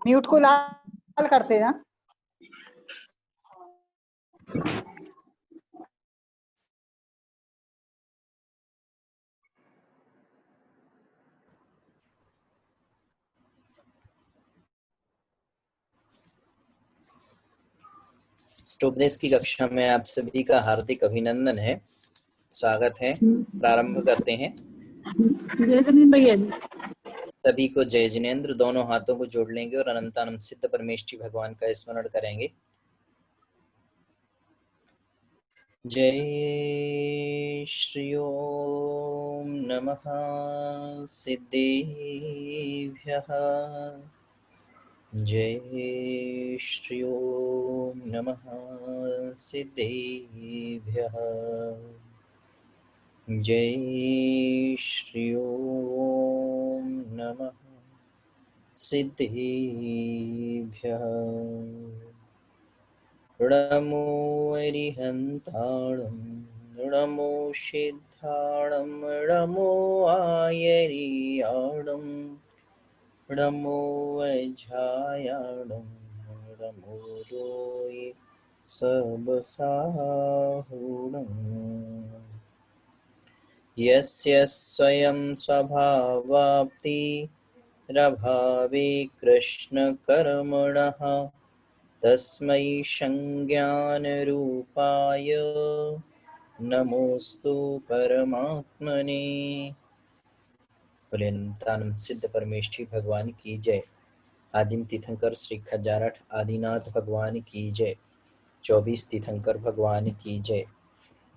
Mute को लाल करते हैं। स्टोपदेश की कक्षा में आप सभी का हार्दिक अभिनंदन है, स्वागत है। प्रारंभ करते हैं। जय जिनेंद्र भैया जी। सभी को जय जिनेंद्र। दोनों हाथों को जोड़ लेंगे और अनंतानंद सिद्ध परमेष्ठी भगवान का स्मरण करेंगे। जय श्री ओम नमः सिद्धेभ्यः। जय श्री ओम नमः सिद्धेभ्यः। जय श्री ओम नमः सिद्धेभ्यः। नमो अरिहन्ताणं नमो सिद्धाणं नमो आयर्याणं नमो अजायाणं नमो लोये सबसाहुणम्। यस्य स्वयं स्वभावाप्ति रभावे कृष्णकर्मणः तस्मै संज्ञानरूपाय नमोस्तु परमात्मने। भोलेनाथ सिद्ध परमेष्ठी भगवान की जय। आदिम तीर्थंकर श्री खजारठ आदिनाथ भगवान की जय। 24 तीर्थंकर भगवान की जय।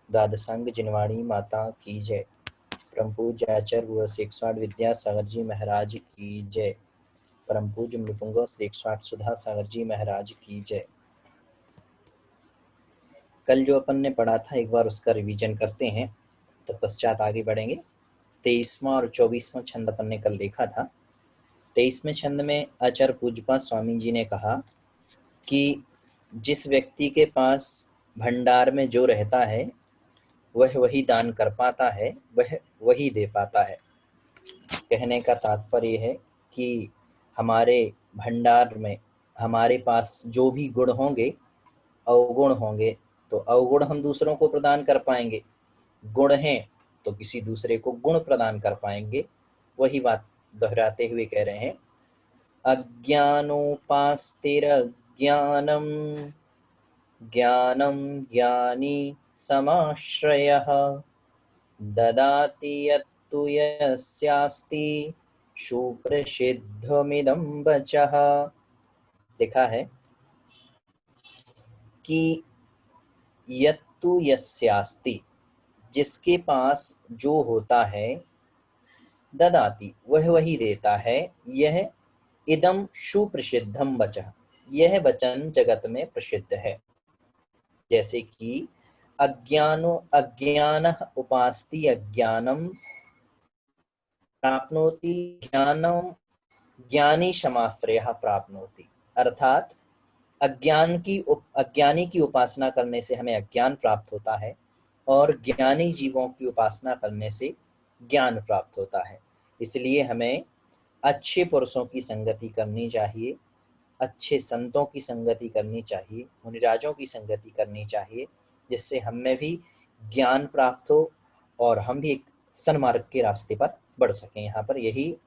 द्वादशांग जिनवाणी माता की जय। परम पूज्य आचार्य गुरु श्री 108 विद्यासागर जी महाराज की जय। परम पूज्य मृपुंग श्री 108 सुधा सागर जी महाराज की जय। कल जो अपन ने पढ़ा था एक बार उसका रिवीजन करते हैं, तत्पश्चात आगे बढ़ेंगे। 23वां और 24वां छंद अपन ने कल देखा था। 23वें छंद में आचार्य पूज्यपाद स्वामी जी ने कहा कि जिस व्यक्ति के पास भंडार में जो रहता है वह वही दान कर पाता है, वह वही दे पाता है। कहने का तात्पर्य है कि हमारे भंडार में हमारे पास जो भी गुण होंगे, अवगुण होंगे तो अवगुण हम दूसरों को प्रदान कर पाएंगे, गुण हैं तो किसी दूसरे को गुण प्रदान कर पाएंगे। वही बात दोहराते हुए कह रहे हैं, अज्ञानोपास्तिरज्ञानम ज्ञानम ज्ञानी समाश्रयः ददाति यत्तु यस्यास्ति सुप्रसिद्धमिदं वचः। लिखा है कि यत्तु यस्यास्ति, जिसके पास जो होता है, ददाति वह वही देता है, यह इदम सुप्रसिद्धम वचः, यह वचन जगत में प्रसिद्ध है। जैसे कि अज्ञानः उपास्ति अज्ञानम प्राप्नोति ज्ञानम ज्ञानी समाश्रयः प्राप्नोति। अर्थात अज्ञानी की उपासना करने से हमें अज्ञान प्राप्त होता है और ज्ञानी जीवों की उपासना करने से ज्ञान प्राप्त होता है। इसलिए हमें अच्छे पुरुषों की संगति करनी चाहिए, अच्छे संतों की संगति करनी चाहिए, मुनिराजों की संगति करनी चाहिए, जिससे हमें भी ज्ञान प्राप्त हो और हम भी एक सन्मार्ग के रास्ते पर बढ़ सकें। यहाँ पर यही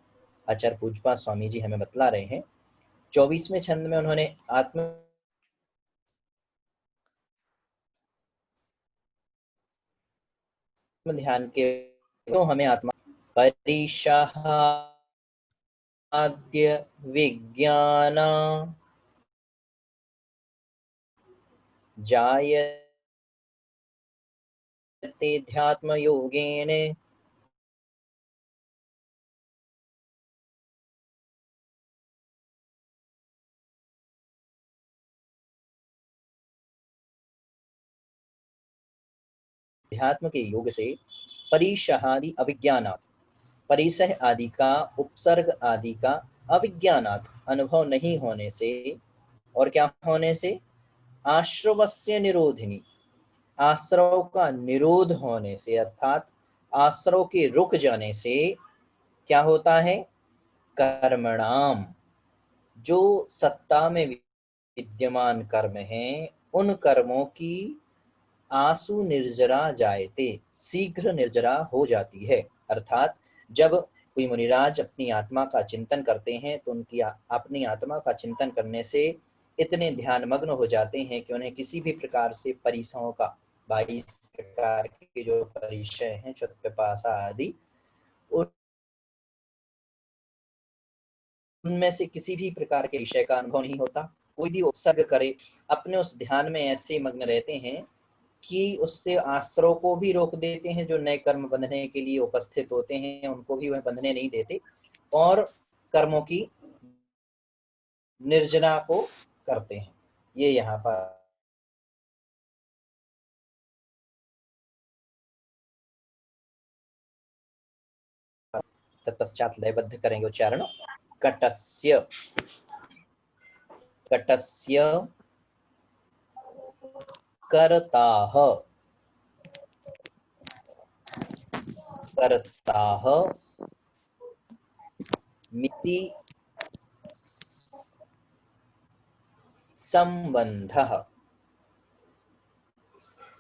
आचार्य पूज्यपाद स्वामी जी हमें बतला रहे हैं। 24वें छंद में उन्होंने आत्म ध्यान के तो हमें आत्मा परिशाहाद्य विज्ञान जायते ध्यात्म योगेन अध्यात्म के योग से परिशहादि अविज्ञानात्, परिसह आदि का उपसर्ग आदि का अविज्ञानात् अनुभव नहीं होने से, और क्या होने से, आश्रवस्य निरोधिनी, आश्रव का निरोध होने से अर्थात आश्रव के रुक जाने से क्या होता है? कर्मणाम, जो सत्ता में विद्यमान कर्म हैं उन कर्मों की आसु निर्जरा जायते, शीघ्र निर्जरा हो जाती है। अर्थात जब कोई मुनिराज अपनी आत्मा का चिंतन करते हैं तो उनकी अपनी आत्मा का चिंतन करने से इतने ध्यानमग्न हो जाते हैं कि उन्हें किसी भी प्रकार से परिसयों का, 22 प्रकार के जो परिचय हैं, चतुष्पाशा आदि, उनमें से किसी भी प्रकार के विषय का अनुभव नहीं होता। कोई भी उपसर्ग करे, अपने उस ध्यान में ऐसे मग्न रहते हैं कि उससे आश्रव को भी रोक देते हैं, जो नए कर्म बंधने के लिए उपस्थित होते हैं उनको भी वह बंधने नहीं देते, और कर्मों की निर्जना को करते हैं। ये यहाँ पर तत्पश्चात लयबद्ध करेंगे उच्चारण। कटस्य, कटस्य कर्ताः, कर्ताः मिति संबंधः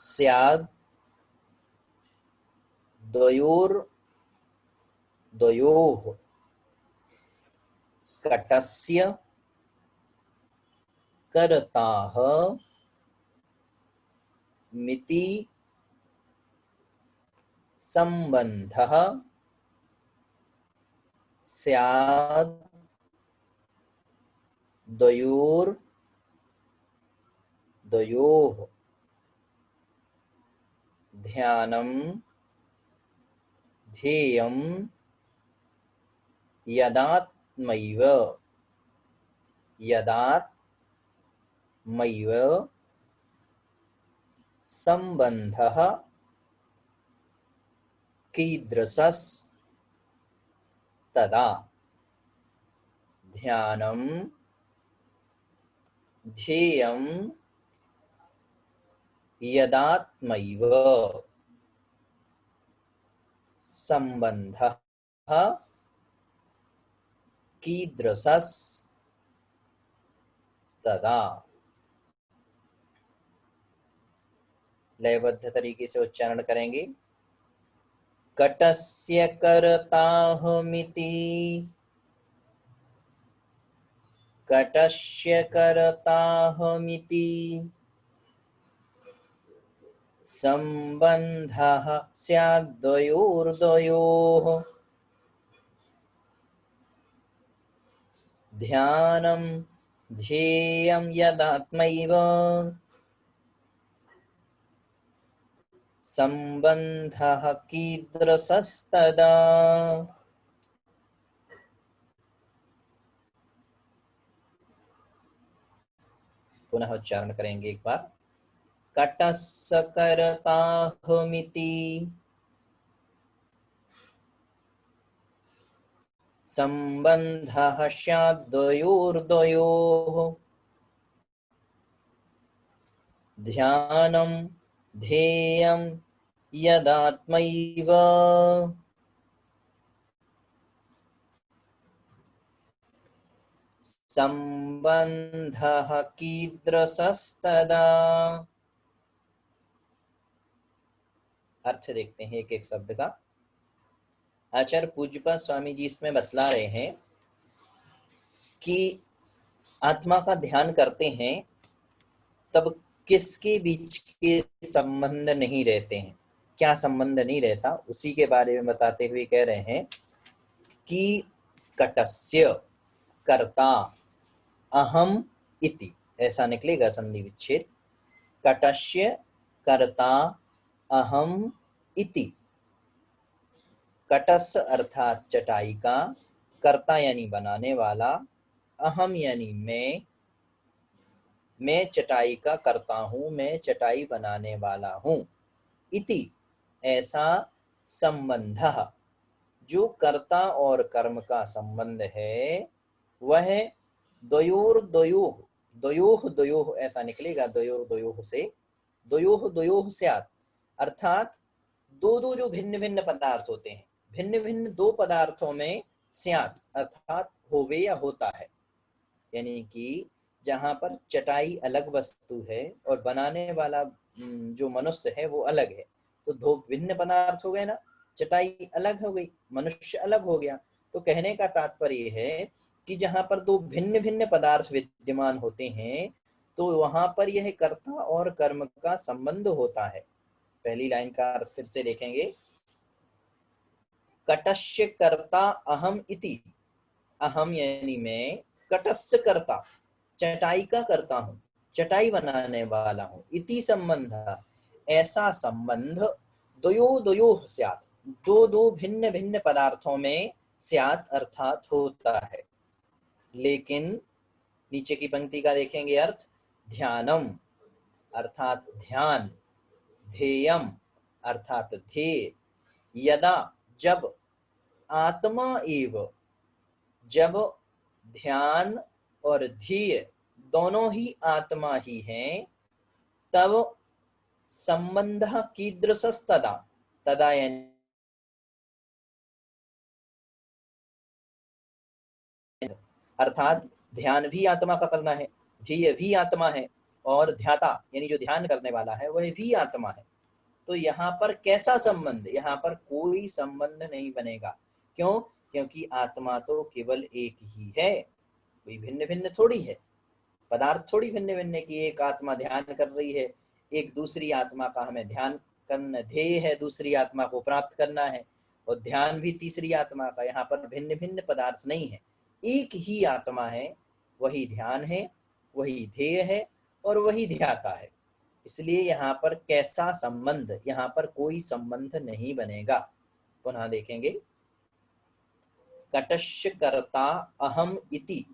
स्याद् द्वयोः। कटस्य कर्ताः मिति संबंधः स्याद् द्वयोः। ध्यानं ध्येयं यदात्मैव, यदात्मैव संबंधः कीदृशस्तदा। ध्यानं ध्येयं यदात्मैव संबंधः कीदृशस्तदा। लयबद्ध तरीके से उच्चारण करेंगे। कटस्य कर्ताहमिति, कटस्य कर्ताहमिति संबंधः स्याद्द्वयोर्द्वयोः। ध्यानं ध्येयं यदात्मैव संबंधः कीदृशस्तदा। पुनः उच्चारण करेंगे एक बार। कटस्य कर्ताहमिति संबंधः स्याद्द्वयोर्द्वयोः। ध्यानं ध्येयं यदात्मैव संबंधः कीदृशस्तदा। अर्थ देखते हैं एक एक शब्द का। आचार्य पूज्यपाद स्वामी जी इसमें बतला रहे हैं कि आत्मा का ध्यान करते हैं तब किसके बीच के संबंध नहीं रहते हैं। क्या संबंध नहीं रहता, उसी के बारे में बताते हुए कह रहे हैं कि कटस्य कर्ता अहम इति, ऐसा निकलेगा संधि विच्छेद। कटस्य कर्ता अहम इति। कटस्य अर्थात चटाई का, कर्ता यानी बनाने वाला, अहम यानी मैं चटाई का करता हूँ, मैं चटाई बनाने वाला हूँ। इति ऐसा संबंध, जो कर्ता और कर्म का संबंध है वह द्वयोर्द्वयोः, द्वयोः द्वयोः ऐसा निकलेगा, द्वयोर्द्वयोः से द्वयोः द्वयोः स्यात्, अर्थात दो दो जो भिन्न भिन्न पदार्थ होते हैं, भिन्न भिन्न दो पदार्थों में स्यात् अर्थात होवे या होता है, यानी कि जहाँ पर चटाई अलग वस्तु है और बनाने वाला जो मनुष्य है वो अलग है, तो दो भिन्न पदार्थ हो गए ना, चटाई अलग हो गई, मनुष्य अलग हो गया। तो कहने का तात्पर्य है कि जहाँ पर दो भिन्न भिन्न पदार्थ विद्यमान होते हैं तो वहां पर यह कर्ता और कर्म का संबंध होता है। पहली लाइन का अर्थ फिर से देखेंगे, कटस्य कर्ता अहम इति, अहम यानी मैं, कटस्य कर्ता चटाई का करता हूँ, चटाई बनाने वाला हूँ, इति संबंध ऐसा संबंध, द्वयो द्वयो स्यात् दो दो भिन्न भिन्न पदार्थों में स्यात् अर्थात होता है। लेकिन नीचे की पंक्ति का देखेंगे अर्थ, ध्यानम अर्थात ध्यान, ध्येयम अर्थात ध्येय, यदा जब, आत्मा एव जब ध्यान और ध्येय दोनों ही आत्मा ही हैं, तब संबंध कीदृशस्तदा, तदा यानी अर्थात ध्यान भी आत्मा का करना है, ध्येय भी आत्मा है और ध्याता यानी जो ध्यान करने वाला है वह भी आत्मा है। तो यहाँ पर कैसा संबंध, यहाँ पर कोई संबंध नहीं बनेगा। क्यों? क्योंकि आत्मा तो केवल एक ही है, कोई भिन्न भिन्न थोड़ी है, पदार्थ थोड़ी भिन्न भिन्न की। एक आत्मा ध्यान कर रही है, एक दूसरी आत्मा का हमें ध्यान करना ध्येय है, दूसरी आत्मा को प्राप्त करना है, और ध्यान भी तीसरी आत्मा का। यहाँ पर भिन्न भिन्न पदार्थ नहीं है, एक ही आत्मा है, वही ध्यान है, वही ध्येय है और वही ध्याता है। इसलिए यहाँ पर कैसा संबंध, यहाँ पर कोई संबंध नहीं बनेगा। पुनः देखेंगे, कटस्य कर्ता अहम इति,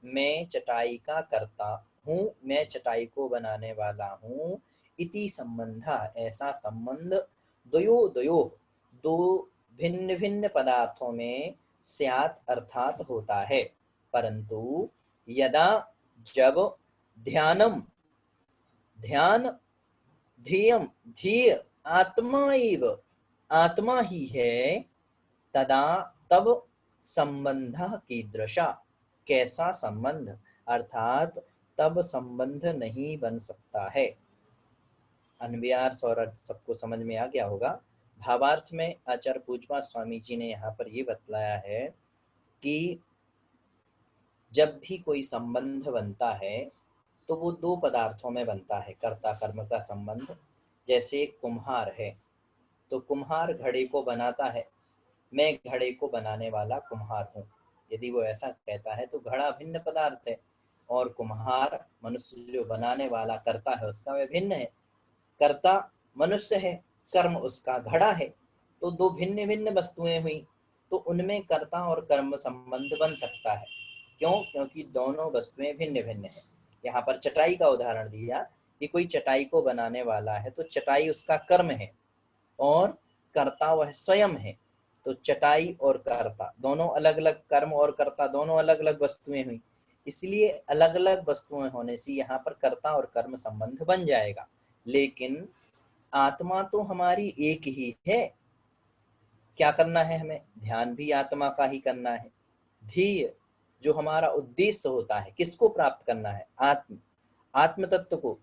मैं चटाई का करता हूँ, मैं चटाई को बनाने वाला हूँ, इति संबंध ऐसा संबंध, द्वयो द्वयो दो भिन्न भिन्न पदार्थों में स्यात् अर्थात होता है। परंतु यदा जब ध्यानम ध्यान, ध्येयम ध्येय आत्मा एव आत्मा ही है, तदा तब संबंध कीदृशा कैसा संबंध, अर्थात तब संबंध नहीं बन सकता है। अन्वयार्थ और अर्थ सबको समझ में आ गया होगा। भावार्थ में आचार्य पूज्यपाद स्वामी जी ने यहाँ पर ये बतलाया है कि जब भी कोई संबंध बनता है तो वो दो पदार्थों में बनता है, कर्ता कर्म का संबंध। जैसे कुम्हार है तो कुम्हार घड़े को बनाता है, मैं घड़े को बनाने वाला कुम्हार हूँ। यदि वो ऐसा कहता है तो घड़ा भिन्न पदार्थ है और कुम्हार मनुष्य जो बनाने वाला करता है उसका वह भिन्न है। कर्ता मनुष्य है, कर्म उसका घड़ा है, तो दो भिन्न भिन्न वस्तुएं हुई, तो उनमें कर्ता और कर्म संबंध बन सकता है। क्यों? क्योंकि दोनों वस्तुएं भिन्न भिन्न है। यहाँ पर चटाई का उदाहरण दिया कि कोई चटाई को बनाने वाला है तो चटाई उसका कर्म है और कर्ता वह स्वयं है। तो चटाई और कर्ता दोनों अलग अलग, कर्म और कर्ता दोनों अलग अलग वस्तुएं हुई, इसलिए अलग अलग वस्तुएं होने से यहाँ पर कर्ता और कर्म संबंध बन जाएगा। लेकिन आत्मा तो हमारी एक ही है। क्या करना है हमें? ध्यान भी आत्मा का ही करना है। ध्येय जो हमारा उद्देश्य होता है, किसको प्राप्त करना है? आत्म तत्व को,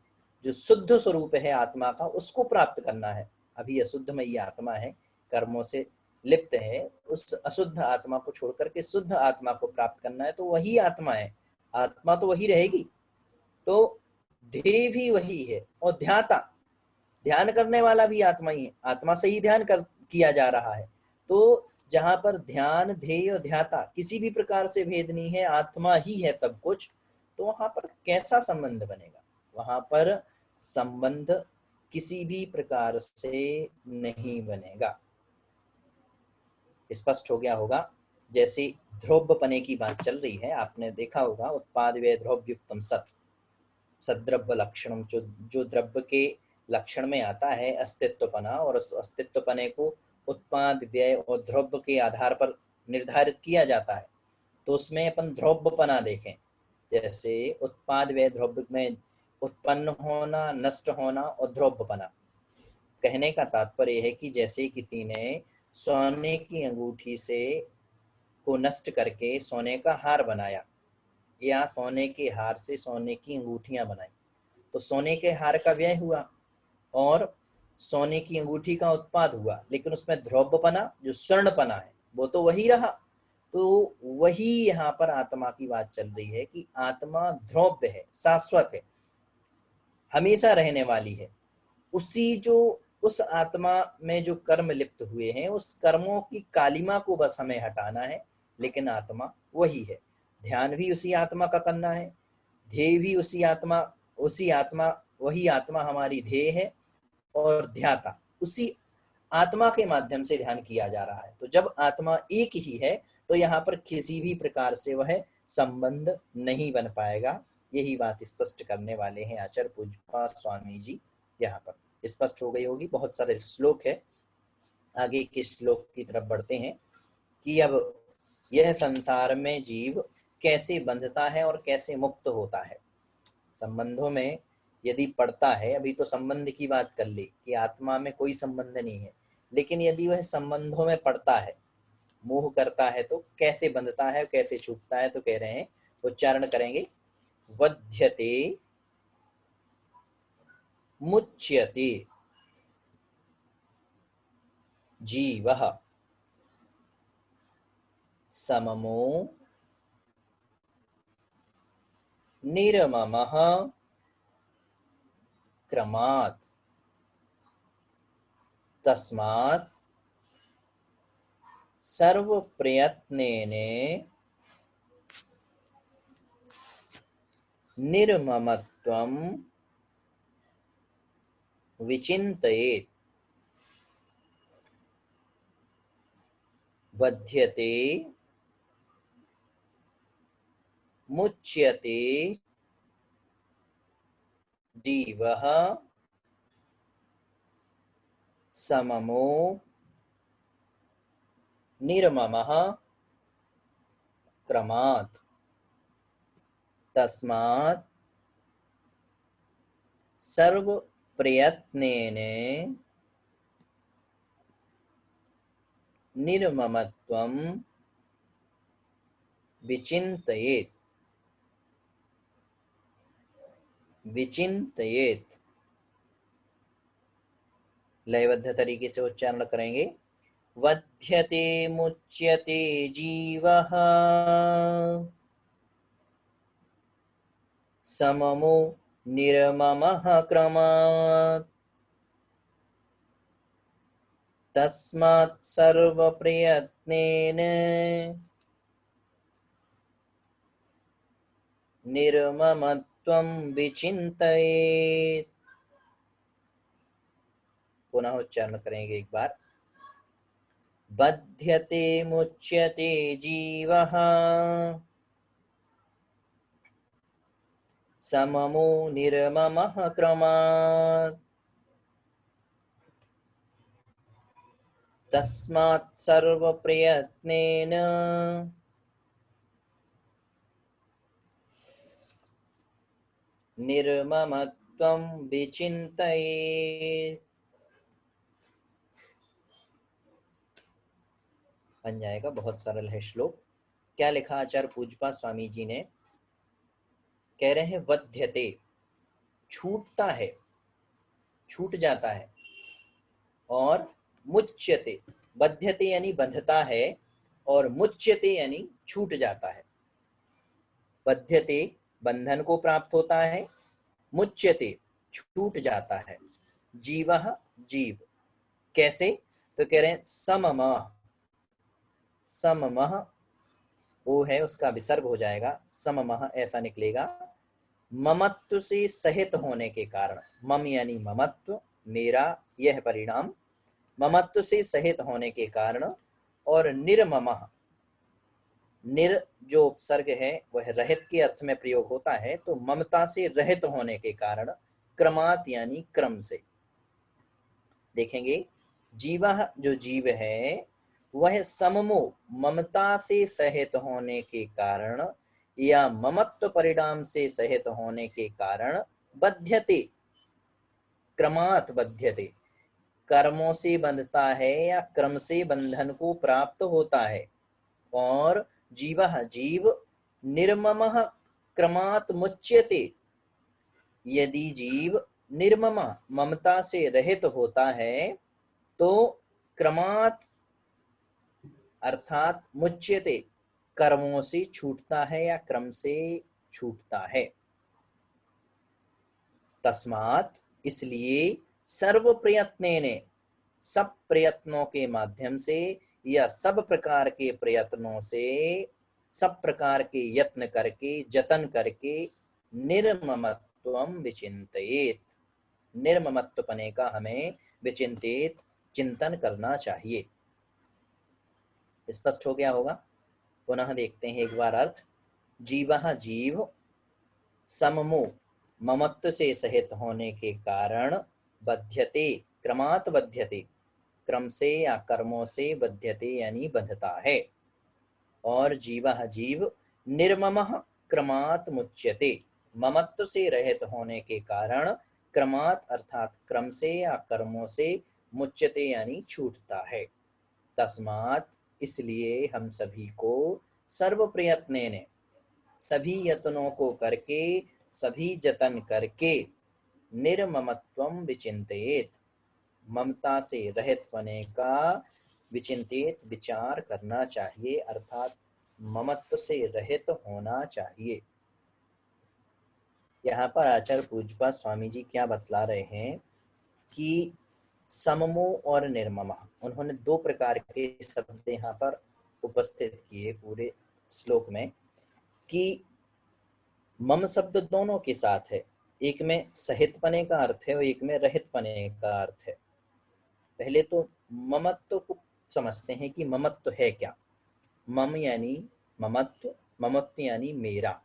जो शुद्ध स्वरूप है आत्मा का, उसको प्राप्त करना है। अभी अशुद्धमयी आत्मा है, कर्मों से लिप्त है, उस अशुद्ध आत्मा को छोड़कर के शुद्ध आत्मा को प्राप्त करना है, तो वही आत्मा है, आत्मा तो वही रहेगी। तो ध्येय भी वही है और ध्याता, ध्यान करने वाला भी आत्मा ही है, आत्मा से ही ध्यान किया जा रहा है। तो जहां पर ध्यान, ध्येय और ध्याता किसी भी प्रकार से भेद नहीं है, आत्मा ही है सब कुछ, तो वहां पर कैसा संबंध बनेगा? वहां पर संबंध किसी भी प्रकार से नहीं बनेगा। स्पष्ट हो गया होगा। जैसे ध्रुवपने की बात चल रही है, आपने देखा होगा, उत्पाद व्यय द्रव्युक्तम सत, सद्रव्य लक्षणम, जो द्रव्य के लक्षण में आता है अस्तित्वपना, और उस अस्तित्वपने को उत्पाद व्यय और द्रव्य के आधार पर निर्धारित किया जाता है। तो उसमें अपन ध्रुवपना देखें, जैसे उत्पाद व्यय द्रव्य में उत्पन्न होना, नष्ट होना और ध्रुवपना। कहने का तात्पर्य है कि जैसे किसी ने सोने की अंगूठी से को नष्ट करके सोने का हार बनाया या सोने के हार से सोने की अंगूठियां बनाई, तो सोने के हार का व्यय हुआ और सोने की अंगूठी का उत्पाद हुआ, लेकिन उसमें ध्रुवपना जो स्वर्णपना है वो तो वही रहा। तो वही यहाँ पर आत्मा की बात चल रही है कि आत्मा ध्रुव है, शाश्वत है, हमेशा रहने वाली है। उस आत्मा में जो कर्म लिप्त हुए हैं उस कर्मों की कालिमा को बस हमें हटाना है, लेकिन आत्मा वही है। ध्यान भी उसी आत्मा का करना है, ध्येय भी उसी आत्मा वही आत्मा हमारी ध्येय है और ध्याता उसी आत्मा के माध्यम से ध्यान किया जा रहा है। तो जब आत्मा एक ही है तो यहाँ पर किसी भी प्रकार से वह संबंध नहीं बन पाएगा। यही बात स्पष्ट करने वाले हैं आचार्य पूज्यपाद स्वामी जी। यहाँ पर स्पष्ट हो गई होगी। बहुत सारे श्लोक है, आगे के श्लोक की तरफ बढ़ते हैं कि अब यह संसार में जीव कैसे बंधता है और कैसे मुक्त होता है। संबंधों में यदि पड़ता है, अभी तो संबंध की बात कर ली कि आत्मा में कोई संबंध नहीं है, लेकिन यदि वह संबंधों में पड़ता है, मोह करता है, तो कैसे बंधता है, कैसे छूटता है। तो कह रहे हैं, उच्चारण करेंगे, वध्यते मुच्यते जीवः सममो निर्ममः क्रमात् तस्मात् सर्वप्रयत्नेन निर्ममत्वं विचिन्तयेत्। बध्यते मुच्यते जीवः सममो निर्ममः क्रमात् तस्मात् सर्वप्रयत्नेन निर्ममत्वं विचिन्तयेत्। विचिन्तयेत् लयबद्ध तरीके से उच्चारण करेंगे। वध्यते मुच्यते जीवः सममो निर्ममः क्रमात् तस्मात् सर्वप्रयत्नेन निर्ममत्वं विचिन्तयेत्। पुनः उच्चारण करेंगे एक बार। बध्यते मुच्यते जीवः सममो निर्ममः क्रमात् तस्मात् सर्वप्रयत्नेन निर्ममत्वं विचिन्तयेत्। बन जाएगा। बहुत सरल है श्लोक। क्या लिखा आचार्य पूज्यपाद स्वामी जी ने? कह रहे हैं वध्यते, छूटता है, छूट जाता है, और मुच्यते, बध्यते यानी बंधता है, और मुच्यते यानी छूट जाता है। बध्यते बंधन को प्राप्त होता है, मुच्यते छूट जाता है, जीवः जीव कैसे? तो कह रहे हैं सममः, सममः वो है उसका विसर्ग हो जाएगा, सममः ऐसा निकलेगा। ममत्व से सहित होने के कारण, मम यानी ममत्व, मेरा यह परिणाम, ममत्व से सहित होने के कारण, और निर्ममः, निर जो उपसर्ग है वह रहित के अर्थ में प्रयोग होता है, तो ममता से रहित होने के कारण, क्रमात् यानी क्रम से। देखेंगे, जीवः जो जीव है वह सममो ममता से सहित होने के कारण या ममत्व परिणाम से सहित होने के कारण बध्यते, क्रमात् बध्यते, कर्मों से बंधता है या क्रम से बंधन को प्राप्त होता है। और जीवः जीव निर्ममः क्रमात् मुच्यते, यदि जीव निर्मम ममता से रहित होता है तो क्रमात् अर्थात मुच्यते कर्मों से छूटता है या क्रम से छूटता है। तस्मात् इसलिए सर्व प्रयत्नेने, सब प्रयत्नों के माध्यम से या सब प्रकार के प्रयत्नों से, सब प्रकार के यत्न करके जतन करके निर्ममत्वम विचिंतयेत, निर्ममत्वपने का हमें विचिंतित चिंतन करना चाहिए। स्पष्ट हो गया होगा। पुनः देखते हैं एक बार अर्थ। जीवः जीव सममो ममत्व से सहित होने के कारण बध्यते, क्रमात् बध्यते, क्रम से या कर्मों से बध्यते यानी बंधता है। और जीवः जीव निर्ममः क्रमात् मुच्यते, ममत्व से रहित होने के कारण क्रमात् अर्थात क्रम से या कर्मों से मुच्यते यानी छूटता है। तस्मात् इसलिए हम सभी को सर्व प्रयत्नेने, सभी यत्नों को करके, सभी जतन करके निर्ममत्वम विचिंतयेत, ममता से रहित होने का विचिंतित विचार करना चाहिए, अर्थात ममत्व से रहित होना चाहिए। यहाँ पर आचार्य पूज्यपाद स्वामी जी क्या बतला रहे हैं कि सममो और निर्ममा, उन्होंने दो प्रकार के शब्द यहाँ पर उपस्थित किए पूरे श्लोक में कि मम शब्द दोनों के साथ है, एक में सहित पने का अर्थ है और एक में रहित पने का अर्थ है। पहले तो ममत्व को समझते हैं कि ममत्व है क्या। मम यानी ममत्व, ममत्व यानी मेरा,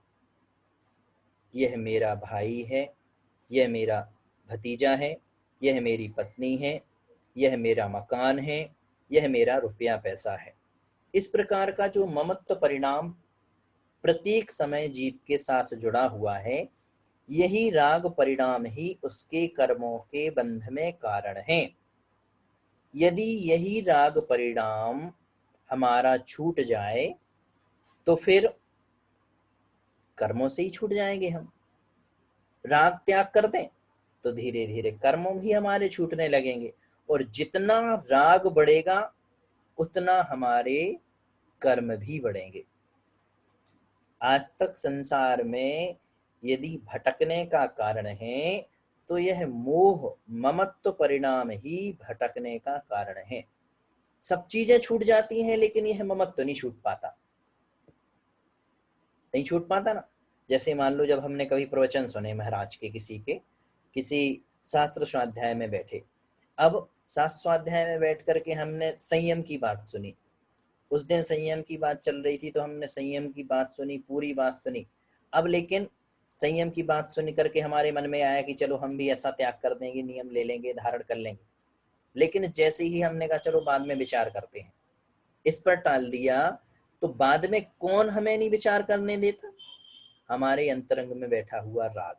यह मेरा भाई है, यह मेरा भतीजा है, यह मेरी पत्नी है, यह मेरा मकान है, यह मेरा रुपया पैसा है। इस प्रकार का जो ममत्व परिणाम प्रत्येक समय जीव के साथ जुड़ा हुआ है, यही राग परिणाम ही उसके कर्मों के बंध में कारण है। यदि यही राग परिणाम हमारा छूट जाए तो फिर कर्मों से ही छूट जाएंगे हम। राग त्याग कर दें तो धीरे धीरे कर्मों भी हमारे छूटने लगेंगे, और जितना राग बढ़ेगा उतना हमारे कर्म भी बढ़ेंगे। आज तक संसार में यदि भटकने का कारण है तो यह मोह ममत्व परिणाम ही भटकने का कारण है। सब चीजें छूट जाती हैं लेकिन यह ममत्व नहीं छूट पाता, नहीं छूट पाता ना। जैसे मान लो जब हमने कभी प्रवचन सुने महाराज के, किसी शास्त्र स्वाध्याय में बैठे, अब शास्त्र स्वाध्याय में बैठ करके हमने संयम की बात सुनी, उस दिन संयम की बात चल रही थी तो हमने संयम की बात सुनी, पूरी बात सुनी। अब लेकिन संयम की बात सुन करके हमारे मन में आया कि चलो हम भी ऐसा त्याग कर देंगे, नियम ले लेंगे, धारण कर लेंगे। लेकिन जैसे ही हमने कहा चलो बाद में विचार करते हैं, इस पर टाल दिया, तो बाद में कौन हमें नहीं विचार करने देता? हमारे अंतरंग में बैठा हुआ राग।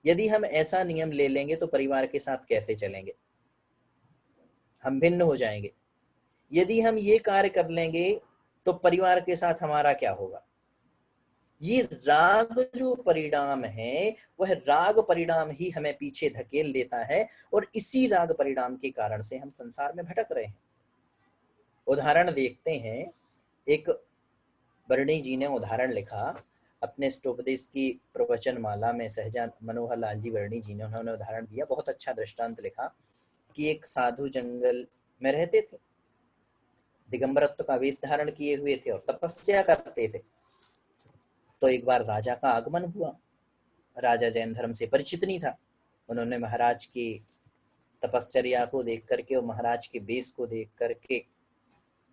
यदि हम ऐसा नियम ले लेंगे तो परिवार के साथ कैसे चलेंगे? हम भिन्न हो जाएंगे। यदि हम ये कार्य कर लेंगे तो परिवार के साथ हमारा क्या होगा? ये राग जो परिणाम है, वह राग परिणाम ही हमें पीछे धकेल देता है, और इसी राग परिणाम के कारण से हम संसार में भटक रहे हैं। उदाहरण देखते हैं, एक वर्णी जी ने उदाहरण लिखा अपने स्टोपदेश की प्रवचन माला में, सहजान मनोहर लाल जी वर्णी जी ने, उन्होंने उदाहरण दिया, बहुत अच्छा दृष्टांत लिखा कि एक साधु जंगल में रहते थे, दिगंबरत्व का वेश धारण किए हुए थे और तपस्या करते थे। तो एक बार राजा का आगमन हुआ। राजा जैन धर्म से परिचित नहीं था। उन्होंने महाराज की तपश्चर्या को देख करके और महाराज के वेश को देख करके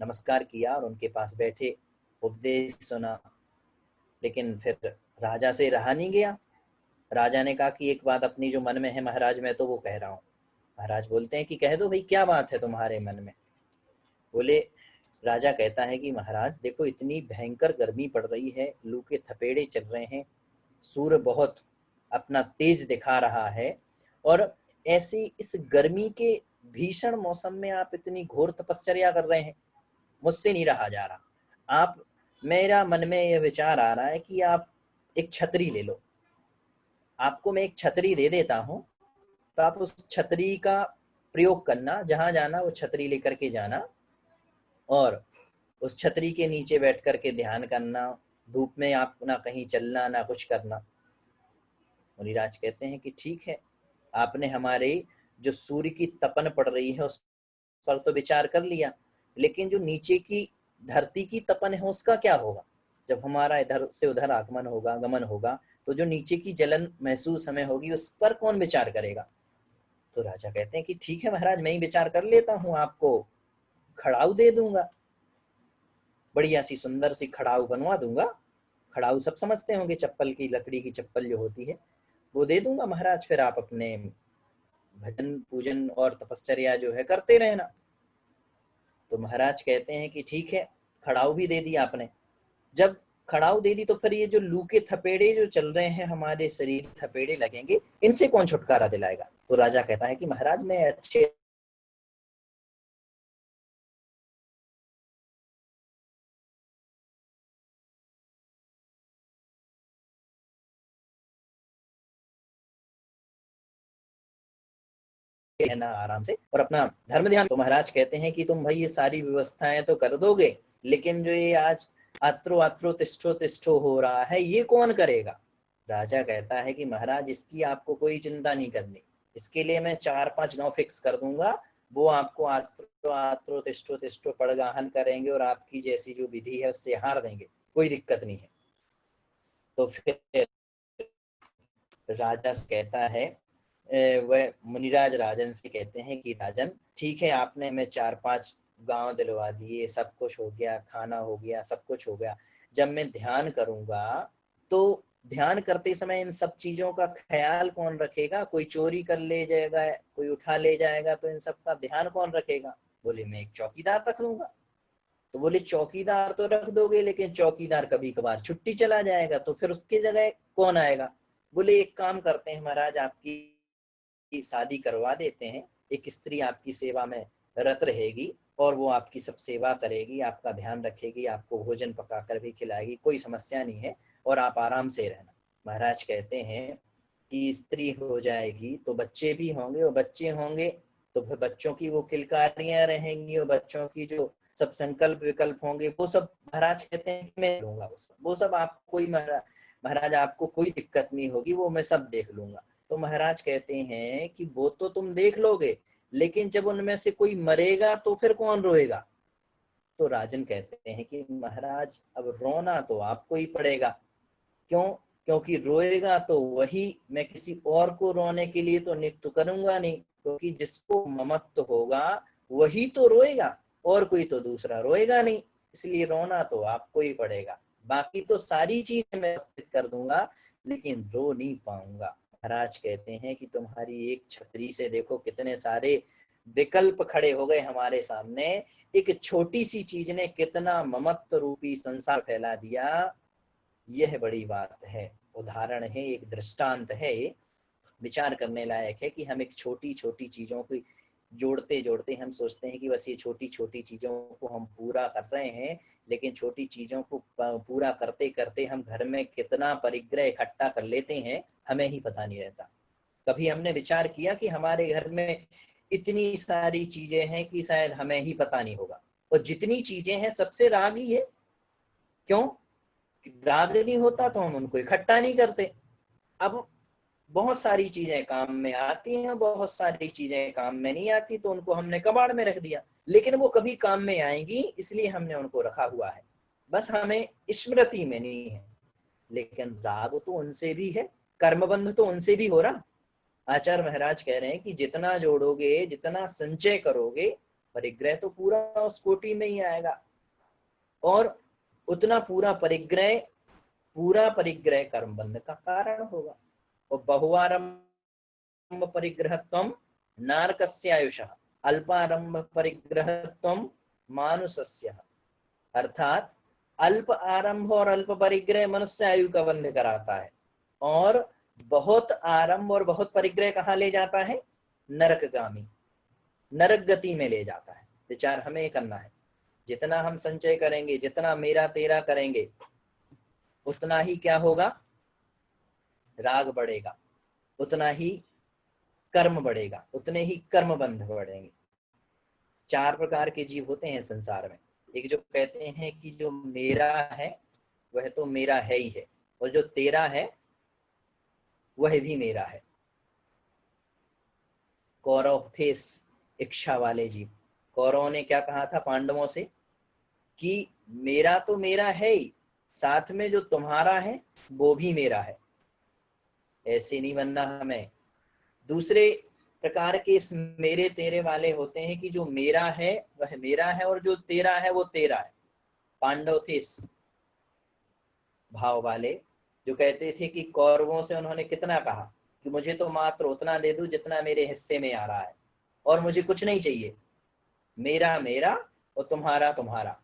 नमस्कार किया और उनके पास बैठे, उपदेश सुना। लेकिन फिर राजा से रहा नहीं गया। राजा ने कहा कि एक बात अपनी जो मन में है महाराज, मैं तो वो कह रहा हूँ। महाराज बोलते हैं कि कह दो भाई, क्या बात है तुम्हारे मन में? बोले, राजा कहता है कि महाराज देखो, इतनी भयंकर गर्मी पड़ रही है, लू के थपेड़े चल रहे हैं, सूर्य बहुत अपना तेज दिखा रहा है, और ऐसी इस गर्मी के भीषण मौसम में आप इतनी घोर तपश्चर्या कर रहे हैं, मुझसे नहीं रहा जा रहा। आप, मेरा मन में यह विचार आ रहा है कि आप एक छतरी ले लो, आपको मैं एक छतरी दे देता हूँ, तो आप उस छतरी का प्रयोग करना, जहां जाना वो छतरी लेकर के जाना, और उस छतरी के नीचे बैठ करके ध्यान करना, धूप में आप ना कहीं चलना ना कुछ करना। मुनिराज कहते हैं कि ठीक है, आपने हमारे जो सूर्य की तपन पड़ रही है उस पर तो विचार कर लिया, लेकिन जो नीचे की धरती की तपन है उसका क्या होगा? जब हमारा इधर से उधर आगमन होगा, गमन होगा, तो जो नीचे की जलन महसूस हमें होगी उस पर कौन विचार करेगा? तो राजा कहते हैं कि ठीक है महाराज, मैं ही विचार कर लेता हूँ, आपको खड़ाऊ दे दूंगा, बढ़िया सी सुंदर सी खड़ाऊ बनवा दूंगा। खड़ाऊ सब समझते होंगे, चप्पल की लकड़ी की चप्पल जो होती है, वो दे दूंगा महाराज, फिर आप अपने भजन पूजन और तपश्चर्या जो है करते रहना। तो महाराज कहते हैं कि ठीक है, खड़ाऊ भी दे दिया आपने। जब खड़ाऊ दे दी तो फिर ये जो लू के थपेड़े जो चल रहे हैं, हमारे शरीर थपेड़े लगेंगे, इनसे कौन छुटकारा दिलाएगा? तो राजा कहता है कि महाराज मैं अच्छे रहना आराम से और अपना धर्म ध्यान। तो महाराज कहते हैं कि तुम भाई ये सारी व्यवस्थाएं तो कर दोगे, लेकिन जो ये आज आत्रो आत्रो तिष्ठो तिष्ठो हो रहा है, ये कौन करेगा? राजा कहता है कि महाराज इसकी आपको कोई चिंता नहीं करनी, इसके लिए मैं 4-5 गांव फिक्स कर दूंगा, वो आपको आत्रो आत्रो तिष्ठो तिष्ठो पड़गाहन करेंगे और आपकी जैसी जो विधि है उससे हार देंगे, कोई दिक्कत नहीं है। तो फिर राजा कहता है, वह मुनिराज राजन से कहते हैं कि राजन ठीक है, आपने हमें 4-5 गांव दिलवा दिए, सब कुछ हो गया, खाना हो गया, सब कुछ हो गया। जब मैं ध्यान करूंगा तो ध्यान करते समय इन सब चीजों का ख्याल कौन रखेगा? कोई चोरी कर ले जाएगा, कोई उठा ले जाएगा, तो इन सब का ध्यान कौन रखेगा? बोले मैं एक चौकीदार रख लूंगा। तो बोले चौकीदार तो रख दोगे, लेकिन चौकीदार कभी कभार छुट्टी चला जाएगा, तो फिर उसकी जगह कौन आएगा? बोले एक काम करते हैं महाराज, आपकी शादी करवा देते हैं, एक स्त्री आपकी सेवा में रत रहेगी और वो आपकी सब सेवा करेगी, आपका ध्यान रखेगी, आपको भोजन पका कर भी खिलाएगी, कोई समस्या नहीं है, और आप आराम से रहना। महाराज कहते हैं कि स्त्री हो जाएगी तो बच्चे भी होंगे, और बच्चे होंगे तो फिर बच्चों की वो किलकारियां रहेंगी, और बच्चों की जो सब संकल्प विकल्प होंगे वो सब महाराज कहते हैं कि मैं लूंगा, वो सब आपको कोई महाराज आपको कोई दिक्कत नहीं होगी, वो मैं सब देख लूंगा। तो महाराज कहते हैं कि वो तो तुम देख लोगे, लेकिन जब उनमें से कोई मरेगा तो फिर कौन रोएगा? तो राजन कहते हैं कि महाराज अब रोना तो आपको ही पड़ेगा। क्यों? क्योंकि रोएगा तो वही, मैं किसी और को रोने के लिए तो नियुक्त करूंगा नहीं, क्योंकि जिसको ममत्व होगा वही तो रोएगा, और कोई तो दूसरा रोएगा नहीं, इसलिए रोना तो आपको ही पड़ेगा। बाकी तो सारी चीजें मैं व्यवस्थित कर दूंगा, लेकिन रो नहीं पाऊंगा। महाराज कहते हैं कि तुम्हारी एक छतरी से देखो कितने सारे विकल्प खड़े हो गए हमारे सामने, एक छोटी सी चीज ने कितना ममत्व रूपी संसार फैला दिया, यह बड़ी बात है। उदाहरण है, एक दृष्टांत है, विचार करने लायक है कि हम एक छोटी छोटी चीजों को जोड़ते जोड़ते हम सोचते हैं कि बस ये छोटी छोटी चीजों को हम पूरा कर रहे हैं, लेकिन छोटी चीजों को पूरा करते करते हम घर में कितना परिग्रह इकट्ठा कर लेते हैं, हमें ही पता नहीं रहता। कभी हमने विचार किया कि हमारे घर में इतनी सारी चीजें हैं कि शायद हमें ही पता नहीं होगा, और जितनी चीजें हैं सबसे राग ही है। क्यों? राग नहीं होता तो हम उनको इकट्ठा नहीं करते। अब बहुत सारी चीजें काम में आती हैं, बहुत सारी चीजें काम में नहीं आती, तो उनको हमने कबाड़ में रख दिया, लेकिन वो कभी काम में आएंगी इसलिए हमने उनको रखा हुआ है, बस हमें स्मृति में नहीं है। लेकिन राग तो उनसे भी है, कर्मबंध तो उनसे भी हो रहा। आचार्य महाराज कह रहे हैं कि जितना जोड़ोगे, जितना संचय करोगे, परिग्रह तो पूरा उस कोटि में ही आएगा, और उतना पूरा परिग्रह कर्मबंध का कारण होगा। और बहुआरंभ परिग्रहत्वम नारकस्य आयुषः, अल्पारंभ परिग्रहत्वम मानुषस्य। अर्थात अल्प आरंभ और अल्प परिग्रह मनुष्य आयु का बंध कराता है, और बहुत आरंभ और बहुत परिग्रह कहाँ ले जाता है? नरकगामी, नरक गति में ले जाता है। विचार हमें करना है, जितना हम संचय करेंगे, जितना मेरा तेरा करेंगे, उतना ही क्या होगा? राग बढ़ेगा, उतना ही कर्म बढ़ेगा, उतने ही कर्म बंध बढ़ेंगे। 4 प्रकार के जीव होते हैं संसार में। एक जो कहते हैं कि जो मेरा है वह तो मेरा है ही है, और जो तेरा है वह भी मेरा है। कौरव थे इच्छा वाले जीव। कौरवों ने क्या कहा था पांडवों से कि मेरा तो मेरा है ही, साथ में जो तुम्हारा है वो भी मेरा है। ऐसे नहीं बनना हमें। दूसरे प्रकार के इस मेरे तेरे वाले होते हैं कि जो मेरा है वह मेरा है और जो तेरा है वो तेरा है। पांडव थे इस भाव वाले, जो कहते थे कि कौरवों से उन्होंने कितना कहा कि मुझे तो मात्र उतना दे दो जितना मेरे हिस्से में आ रहा है, और मुझे कुछ नहीं चाहिए, मेरा मेरा और तुम्हारा तुम्हारा।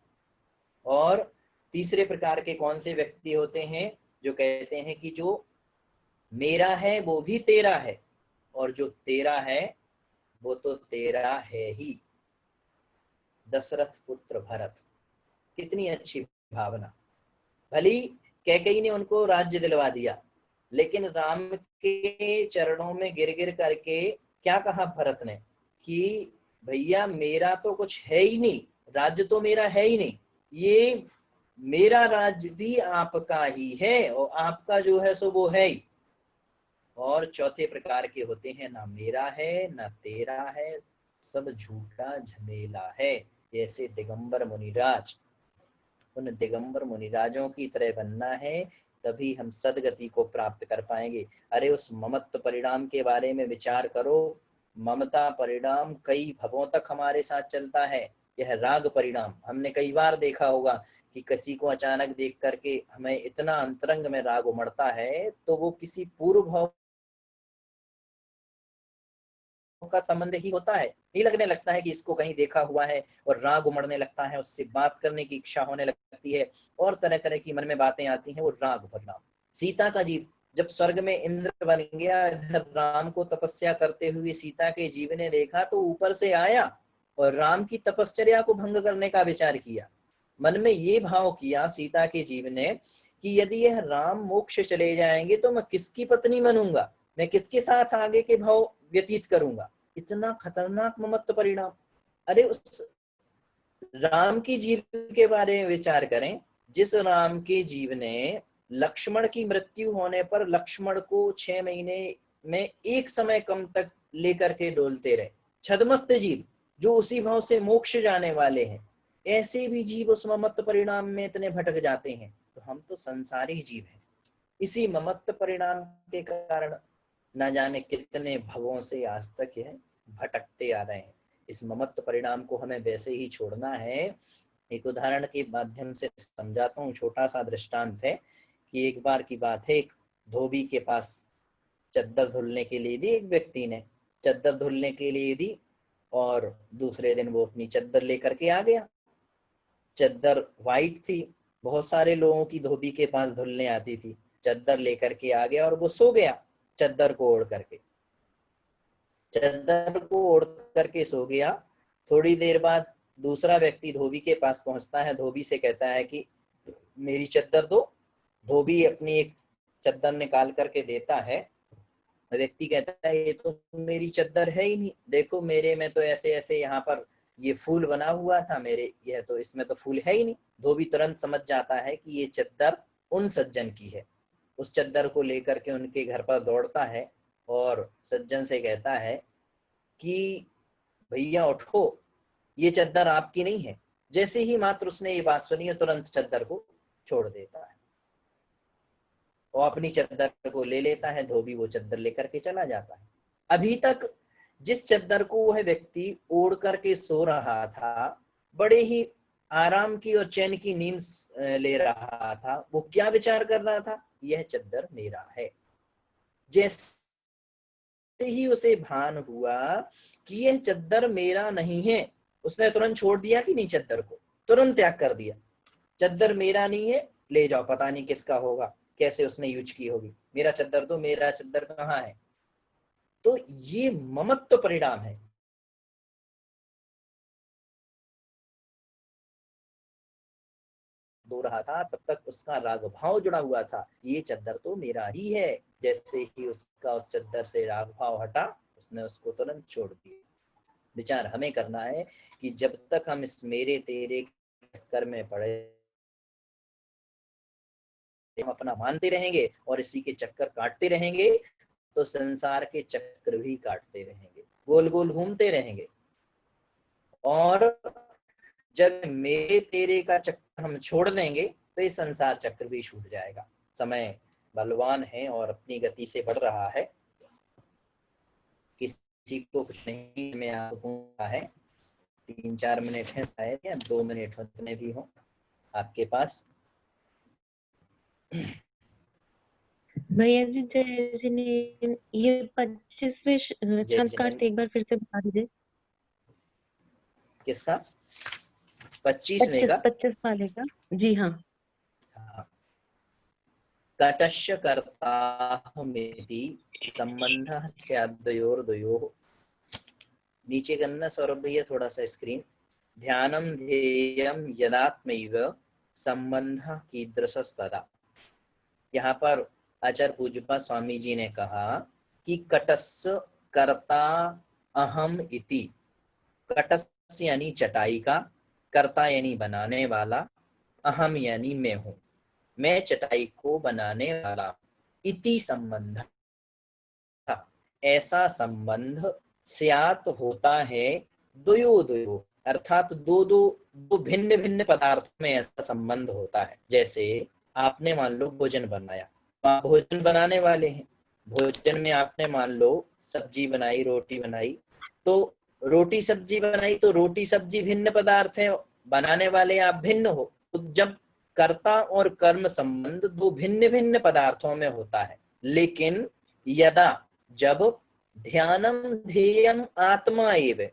और तीसरे प्रकार के कौन से व्यक्ति होते हैं? जो कहते हैं कि जो मेरा है वो भी तेरा है, और जो तेरा है वो तो तेरा है ही। दशरथ पुत्र भरत, कितनी अच्छी भावना। भली कैकेयी ने उनको राज्य दिलवा दिया, लेकिन राम के चरणों में गिर गिर करके क्या कहा भरत ने कि भैया मेरा तो कुछ है ही नहीं, राज्य तो मेरा है ही नहीं, ये मेरा राज्य भी आपका ही है और आपका जो है सो वो है ही। और चौथे प्रकार के होते हैं, ना मेरा है ना तेरा है, सब झूठा झमेला है। जैसे दिगंबर मुनिराज, उन दिगंबर मुनिराजों की तरह बनना है, तभी हम सदगति को प्राप्त कर पाएंगे। अरे उस ममत्व परिणाम के बारे में विचार करो। ममता परिणाम कई भवों तक हमारे साथ चलता है। यह राग परिणाम हमने कई बार देखा होगा कि किसी को अचानक देख करके हमें इतना अंतरंग में राग उमड़ता है, तो वो किसी पूर्व भाव का संबंध ही होता है। ये लगने लगता है कि इसको कहीं देखा हुआ है, और राग उमड़ने लगता है, उससे बात करने की इच्छा होने लगती है, और तरह तरह की मन में बातें आती हैं, वो राग परिणाम। सीता का जीव जब स्वर्ग में इंद्र बन गया, इधर राम को तपस्या करते हुए सीता के जीव ने देखा तो ऊपर से आया और राम की तपश्चर्या को भंग करने का विचार किया। मन में ये भाव किया सीता के जीव ने कि यदि यह राम मोक्ष चले जाएंगे तो मैं किसकी पत्नी बनूंगा, मैं किसके साथ आगे के भाव व्यतीत करूंगा। इतना खतरनाक ममत्व परिणाम। अरे उस राम की जीव के बारे में विचार करें, जिस राम के जीव ने लक्ष्मण की मृत्यु होने पर लक्ष्मण को 6 महीने में एक समय कम तक लेकर के डोलते रहे। छद्मस्त जीव जो उसी भाव से मोक्ष जाने वाले हैं, ऐसे भी जीव उस ममत्व परिणाम में इतने भटक जाते हैं। तो हम तो संसारी जीव हैं। इसी ममत्व परिणाम के कारण न जाने कितने भवों से आज तक यह भटकते आ रहे हैं। इस ममत्व परिणाम को हमें वैसे ही छोड़ना है। एक उदाहरण के माध्यम से समझाता हूँ, छोटा सा दृष्टांत है कि एक बार की बात है, एक धोबी के पास चद्दर धुलने के लिए दी। एक व्यक्ति ने चद्दर धुलने के लिए दी और दूसरे दिन वो अपनी चद्दर लेकर के आ गया। चद्दर वाइट थी, बहुत सारे लोगों की धोबी के पास धुलने आती थी। चद्दर लेकर के आ गया और वो सो गया चद्दर को ओढ़ करके। चद्दर को ओढ़ करके सो गया। थोड़ी देर बाद दूसरा व्यक्ति धोबी के पास पहुंचता है, धोबी से कहता है कि मेरी चद्दर दो। धोबी अपनी एक चद्दर निकाल करके देता है। व्यक्ति कहता है ये तो मेरी चद्दर है ही नहीं, देखो मेरे में तो ऐसे ऐसे यहाँ पर ये फूल बना हुआ था, मेरे यह तो इसमें तो फूल है ही नहीं। धोबी तुरंत समझ जाता है कि ये चद्दर उन सज्जन की है। उस चद्दर को लेकर के उनके घर पर दौड़ता है और सज्जन से कहता है कि भैया उठो, ये चद्दर आपकी नहीं है। जैसे ही मात्र उसने ये बात सुनी, तुरंत चद्दर को छोड़ देता है और अपनी चद्दर को ले लेता है। धोबी वो चद्दर लेकर के चला जाता है। अभी तक जिस चद्दर को वह व्यक्ति ओढ़ करके सो रहा था, बड़े ही आराम की और चैन की नींद ले रहा था, वो क्या विचार कर रहा था? यह चद्दर मेरा है। जैसे ही उसे भान हुआ कि यह चद्दर मेरा नहीं है, उसने तुरंत छोड़ दिया कि नहीं, चद्दर को तुरंत त्याग कर दिया। चद्दर मेरा नहीं है, ले जाओ, पता नहीं किसका होगा। कैसे उसने यूज की होगी, मेरा चद्दर दो, मेरा चद्दर कहाँ है। तो ये ममत्व परिणाम है। दो रहा था तब तक उसका राग भाव जुड़ा हुआ था, ये चद्दर तो मेरा ही है। जैसे ही उसका उस चद्दर से राग भाव हटा, उसने उसको तुरंत छोड़ दिया। विचार हमें करना है कि जब तक हम इस मेरे तेरे चक्कर में पड़े, हम अपना मानते रहेंगे और इसी के चक्कर काटते रहेंगे, तो संसार के चक्कर भी काटते रहेंगे, गोल गोल घूमते रहेंगे। और जब मेरे तेरे का चक्कर हम छोड़ देंगे तो ये संसार चक्र भी छूट जाएगा। समय बलवान है और अपनी गति से बढ़ रहा है, किसी को कुछ नहीं में आपको है। 3-4 मिनट है शायद, या 2 मिनट जितने भी हो आपके पास। भैया जी जय जिनेन्द्र, ये 25वें छंद का अर्थ एक बार फिर से बता दीजिए। किसका? 25वें का? 25 वाले का, जी हाँ। कटस्य कर्ताहमेति संबंधः स्याद्वयोर्द्वयोः। नीचे करना सौरभ भैया थोड़ा सा स्क्रीन। ध्यानम ध्येयम यदात्मैव संबंधः कीदृशस्तदा। यहाँ पर आचार्य पूज्यपाद स्वामी जी ने कहा कि कटस्य कर्ता अहम इति। कटस्य यानी चटाई का, कर्ता यानी बनाने वाला, अहम यानी मैं हूँ, मैं चटाई को बनाने वाला। इति संबंध, ऐसा संबंध स्यात् होता है, द्वयो द्वयो अर्थात दो दो दो भिन्न भिन्न पदार्थों में ऐसा संबंध होता है। जैसे आपने मान लो भोजन बनाया, आप भोजन बनाने वाले हैं, भोजन में आपने मान लो सब्जी बनाई, रोटी बनाई, तो रोटी सब्जी बनाई तो रोटी सब्जी भिन्न पदार्थ है, बनाने वाले आप भिन्न हो। तो जब कर्ता और कर्म संबंध दो भिन्न भिन्न पदार्थों में होता है, लेकिन यदा जब ध्यानम ध्येयम आत्मा एव,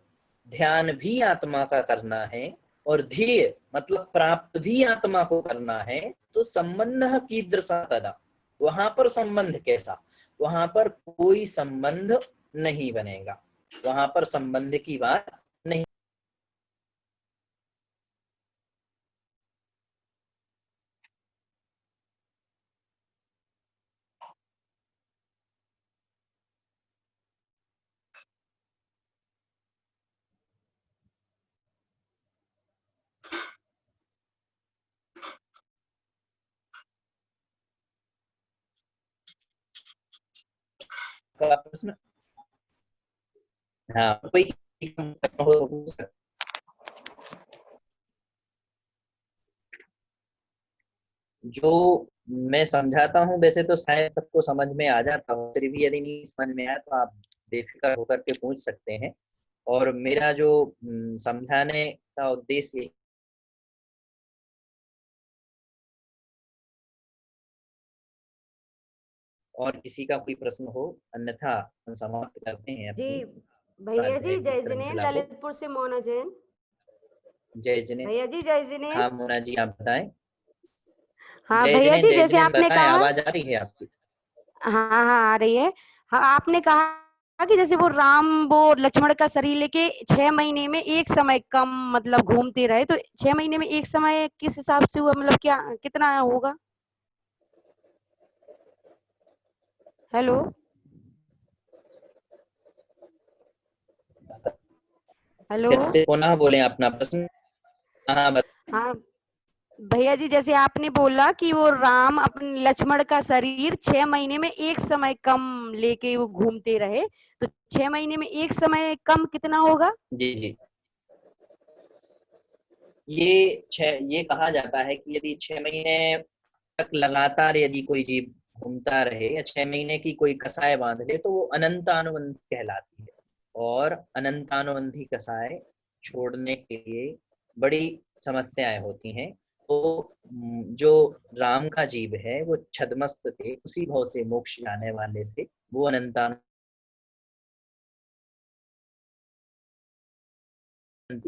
ध्यान भी आत्मा का करना है और ध्येय मतलब प्राप्त भी आत्मा को करना है, तो संबंध कीदृशा तदा, वहां पर संबंध कैसा, वहां पर कोई संबंध नहीं बनेगा, वहां पर संबंध की बात नहीं। का प्रश्न, हाँ कोई जो मैं समझाता हूँ वैसे तो शायद सबको समझ में आ जाता हो, फिर भी यदि नहीं समझ में आया तो आप बेफिक्र होकर के पूछ सकते हैं। और मेरा जो समझाने का उद्देश्य, और किसी का कोई प्रश्न हो, अन्यथा हम समाप्त करते हैं जी अपनी भैया जी, स्वाध्याय की जय श्रृंखला जिनेन्द्र, को। ललितपुर से मोना जैन। जय जिने, भैया जी जय जिनेन्द्र। हाँ मोना जी आप बताएं। हाँ जय भैया जिने, जी, जय जैसे जिने आपने बताएं, कहा, आवाज आ रही है आपकी? हाँ हाँ आ रही है। हाँ आपने कहा कि जैसे वो राम वो लक्ष्मण का शरीर लेके 6 महीने में एक समय कम मतलब घूमते रहे, तो 6 महीने में एक समय किस हिसाब से हुआ, मतलब क्या कितना होगा? Hello hello. फिर से पुनः बोले अपना प्रश्न। हाँ हाँ भैया जी, जैसे आपने बोला कि वो राम अपने लक्ष्मण का शरीर 6 महीने में एक समय कम लेके वो घूमते रहे, तो 6 महीने में एक समय कम कितना होगा? जी जी, ये कहा जाता है कि यदि 6 महीने तक लगातार यदि कोई जीव घूमता रहे या 6 महीने की कोई कसाय बांध ले, तो वो अनंतानुबंधी कहलाती है। और अनंतानुबंधी कसाय छोड़ने के लिए बड़ी समस्याएं होती हैं। तो जो राम का जीव है वो छद्मस्त थे, उसी भाव से मोक्ष जाने वाले थे, वो अनंतानु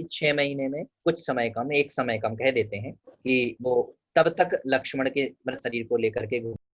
6 महीने में कुछ समय कम, एक समय कम कह देते हैं कि वो तब तक लक्ष्मण के शरीर को लेकर के